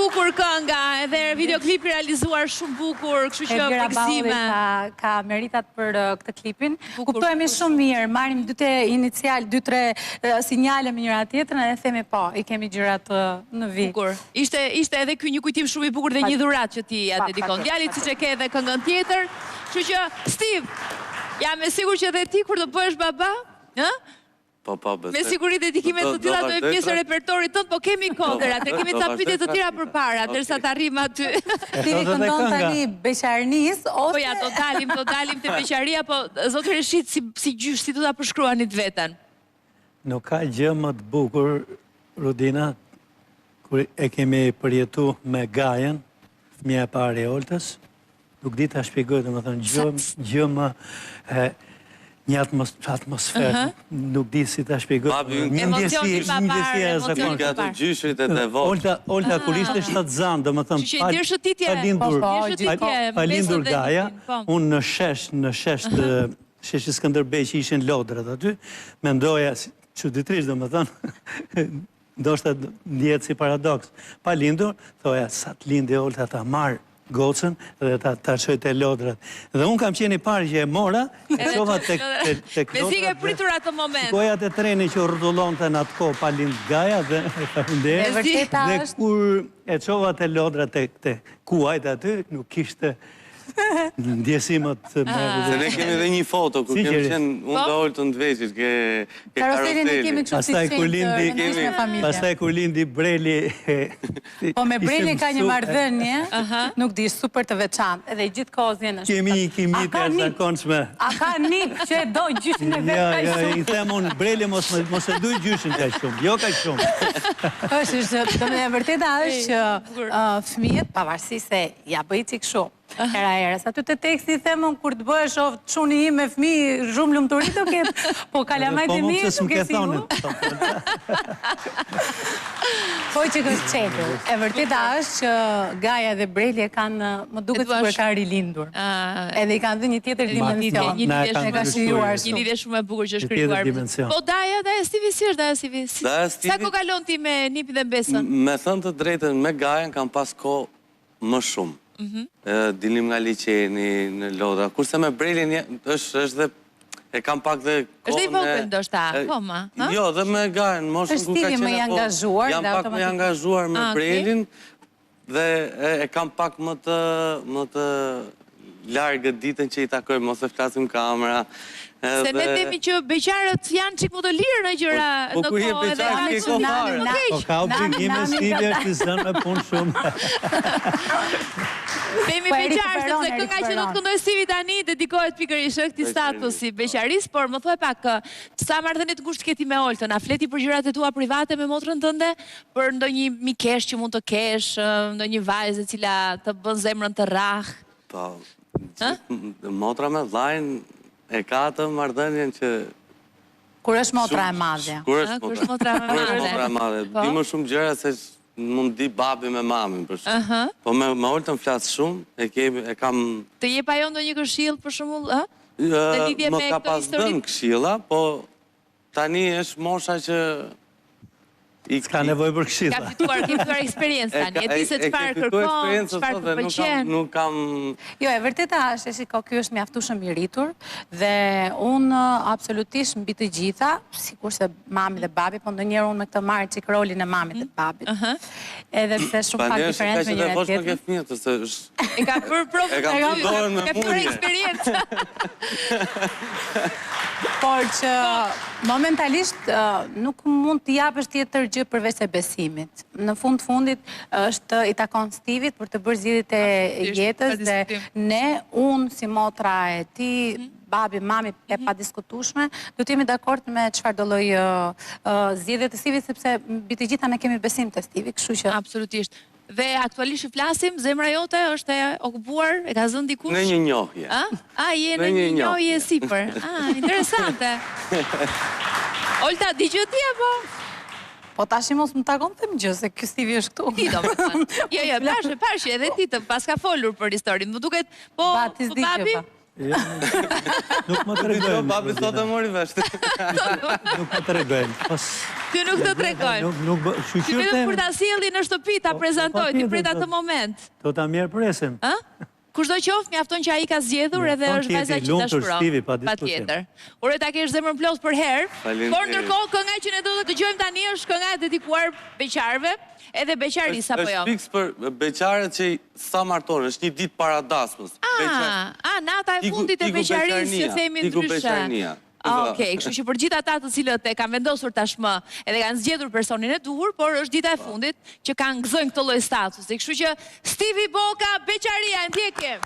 bukur kënga, edhe videoklipi realizuar shumë bukur, kështu që përgëzime. Ka meritat për këtë klipin. Kuptojemi shumë mirë, marrim 2-3 sinjale me njëra tjetrën edhe themi po, i kemi gjërat në vit. Bukur. Ishte edhe ky një kujtim shumë i bukur dhe një dhuratë që ti ja dedikon djalit, siç e ke edhe këngën tjetër. Kështu që Steve, jam e sigurt që edhe ti kur do bëhesh baba, Po, besoj. me siguri dedikimet të tilla do e pjesë e repertorit tënd, po kemi kohë, kemi ca pyetje të tjera përpara, derisa të arrijmë aty. Ti këndon tani beqarnis ose Po ja, do dalim te beqaria, po zoti Reshit si gjysh, si do ta përshkruanit veten? Nuk ka gjë më të bukur, Rudina, kur e kemi përjetu me Gajen, fëmija e parë e Oltës, nuk di ta shpjegoj, domethënë gjë më një atmosferë, nuk di si ta shpjegoj. Një ndjesi e zakonshme. Gjatë gjyshrit e të votë. Olta kur ishte shtatzan, domethënë palindur Gaja, unë në shesh të sheshi Skënderbej që ishin lodrat aty, mendoja çuditërisht domethënë, ndoshta ndjehet si paradoks. Palindur, thoja sa të lindi Olta ta marr gocën dhe ta çoj te lodrat. Dhe unë kam qenë i parë që e mora, e çova tek lodrat. Mezi ke pritur atë moment. Goja të treni që rrotullonte në atë kohë palind Gaja dhe vërteta dhe është kur e çova te lodrat te kuajt aty, nuk kishte ndjesimet Se ne kemi edhe një foto ku kemi qenë unë dhe Oltën të veçit ke karoserin e kemi kështu si pastaj kur lindi Breli. Po me Breli ka një marrëdhënie, nuk di, super të veçantë, edhe gjithkohës vjen është. Kemi një kimi të jashtëzakonshme. A ka nip që do gjyshin e vet kaq shumë? Jo, i them unë Breli mos e duj gjyshin kaq shumë, jo kaq shumë. Është, e vërteta është që fëmijët, pavarësisht se ja bëj çik shumë. Herës, aty të teksti themon kur të bëhesh çuni im me fëmijë, shumë lumturi do ketë, po kalamajt e mi nuk e si ju. Po që kështë qetur. E vërteta është që Gaja dhe Breli kanë, më duket sikur kanë rilindur. Edhe i kanë dhënë një tjetër dimension. Një lidhje shumë e bukur që është krijuar. Po Daja Stivi. Sa kohë kalon ti me Nipin dhe Besën? Me thënë të drejtën, me Gajen kam pas kohë më shumë. Dilim nga liqeni në lodra. Kurse me Brelin është dhe e kam pak dhe kohën... është dhe i vogël ndoshta, koma? Jo, dhe me Gajen, moshën ku ka qenë... Jam pak më i angazhuar me Brelin dhe e kam pak më të largë ditën që i takoj, mos e flasim kamera. Se ne temi që beqarët janë qik më të lirë në gjëra në kohë edhe... Po kur je beqarë, ke kohë. Po ka obligime Steve është të zënë me punë shumë. Temi beqarë, sepse kënga që do të këndoj Steve tani dedikohet pikërisht këtij statusi beqaris, por më thuaj pak, sa marrëdhënie të ngushtë keti me Oltën, a fleti për gjërat e tua private me motrën tënde, për ndonjë mikesh që mund të kesh, ndonjë vajzë e cila të bën zemrën të rrahë? Po, motra me vllajën e ka të marrëdhënien që... Kur është motra e madhe. Kur është motra e madhe. Di më shumë gjëra se mund di babi me mamin, për shumë. Po me Oltën flasë shumë, e kam... Të jep ajo ndonjë këshill, për shembull, Më ka pas dënë këshilla, po tani është mosha që... Ska nevoj për këshilla. Ka fituar eksperiencë tani, e di se çfarë kërkon, çfarë të pëlqen. Nuk kam... Jo, e vërteta është, shiko, ky është mjaftueshëm i rritur dhe unë absolutisht mbi të gjitha, sikurse mami dhe babi, po ndonjëherë unë me këtë marr çik rolin e mamit dhe babit. Edhe pse shumë pak diferencë me njëra tjetrën. E ka bërë provë, ka bërë eksperiencë. Por që momentalisht nuk mund të japësh tjetër gjë përveç se besimit. Në fundit është i takon Stevit për të bërë zgjedhjet e jetës dhe ne, unë si motra e ti, babi, mami e padiskutueshme, do të jemi dakord me çfarë do lloj zgjedhje të Stevit sepse mbi të gjitha ne kemi besim te Stevi, kështu që absolutisht. Dhe aktualisht flasim, zemra jote është e okupuar, e ka zënë dikush? Në një njohje. Je në një njohje sipër. Interesante. Olta, dëgjoj ti apo? Po tash mos më takon them gjë se ky Stevi është këtu. Ti do të thënë. Jo, pash edhe ti të paska folur për historinë. Më duket, po babi? Nuk më të regojnë. Babi sot e mori vesh. Nuk më të regojnë. Ty nuk të tregojmë. Ty vetëm kur ta sjellin në shtëpi, ta prezantoj, ti prit atë moment. Do ta mirëpresim. Kushdo qoftë, mjafton që ai ka zgjedhur edhe është vajza që dashuron. Patjetër. Ure ta kesh zemrën plot për herë. Por ndërkohë kënga që ne do të dëgjojmë tani është kënga e dedikuar beqarëve, edhe beqarisë apo jo. Është fiks për beqarët që sa martohen, është një ditë para dasmës. Nata e fundit e beqarisë, që themi ndryshe. Okej, kështu që për gjithë ata të cilët e kanë vendosur tashmë edhe kanë zgjedhur personin e duhur, por është dita e fundit që kanë gëzojnë këtë lloj statusi. Kështu që Stivi Boka, beqaria, ndjekim.